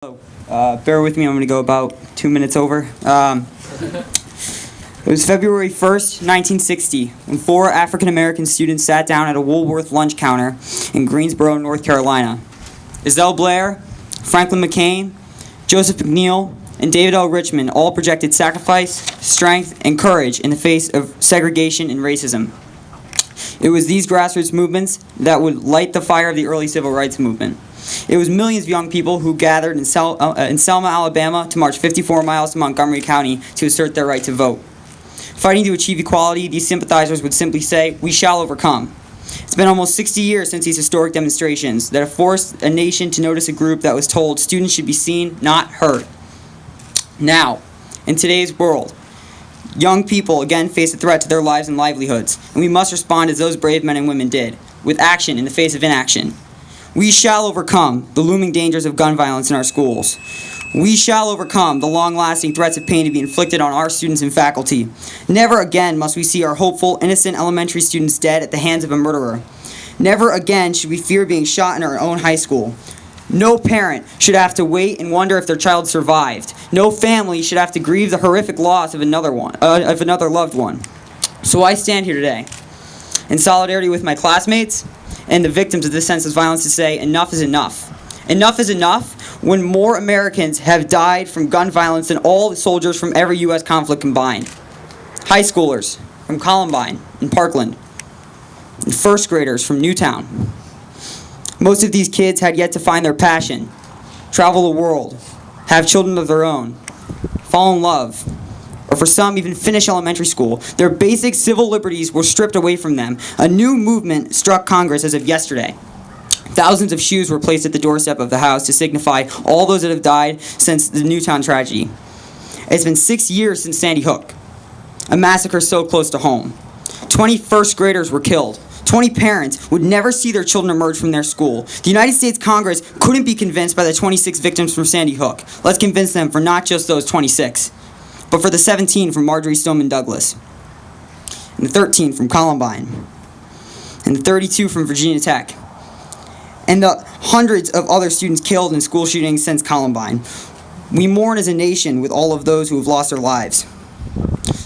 Bear with me, I'm going to go about 2 minutes over. It was February 1st, 1960, when 4 African-American students sat down at a Woolworth lunch counter in Greensboro, North Carolina. Ezell Blair, Franklin McCain, Joseph McNeil, and David L. Richmond all projected sacrifice, strength, and courage in the face of segregation and racism. It was these grassroots movements that would light the fire of the early civil rights movement. It was millions of young people who gathered in Selma, Alabama to march 54 miles to Montgomery County to assert their right to vote. Fighting to achieve equality, these sympathizers would simply say, "We shall overcome." It's been almost 60 years since these historic demonstrations that have forced a nation to notice a group that was told students should be seen, not heard. Now, in today's world, young people again face a threat to their lives and livelihoods, and we must respond as those brave men and women did, with action in the face of inaction. We shall overcome the looming dangers of gun violence in our schools. We shall overcome the long-lasting threats of pain to be inflicted on our students and faculty. Never again must we see our hopeful, innocent elementary students dead at the hands of a murderer. Never again should we fear being shot in our own high school. No parent should have to wait and wonder if their child survived. No family should have to grieve the horrific loss of another loved one. So I stand here today in solidarity with my classmates and the victims of this senseless violence to say enough is enough. Enough is enough when more Americans have died from gun violence than all the soldiers from every U.S. conflict combined. High schoolers from Columbine and Parkland, and first graders from Newtown. Most of these kids had yet to find their passion, travel the world, have children of their own, fall in love, or for some even finish elementary school. Their basic civil liberties were stripped away from them. A new movement struck Congress as of yesterday. Thousands of shoes were placed at the doorstep of the House to signify all those that have died since the Newtown tragedy. It's been 6 years since Sandy Hook, a massacre so close to home. 20 first graders were killed. 20 parents would never see their children emerge from their school. The United States Congress couldn't be convinced by the 26 victims from Sandy Hook. Let's convince them for not just those 26, but for the 17 from Marjory Stoneman Douglas, and the 13 from Columbine, and the 32 from Virginia Tech, and the hundreds of other students killed in school shootings since Columbine. We mourn as a nation with all of those who have lost their lives.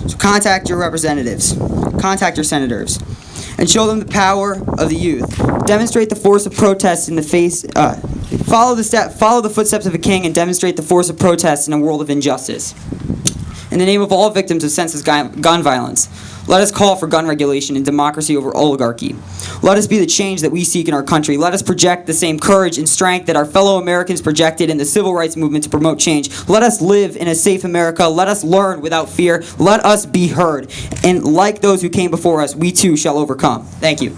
So contact your representatives, contact your senators, and show them the power of the youth. Demonstrate the force of protest in the face. Follow the footsteps of a king, and demonstrate the force of protest in a world of injustice. In the name of all victims of senseless gun violence, let us call for gun regulation and democracy over oligarchy. Let us be the change that we seek in our country. Let us project the same courage and strength that our fellow Americans projected in the civil rights movement to promote change. Let us live in a safe America. Let us learn without fear. Let us be heard. And like those who came before us, we too shall overcome. Thank you.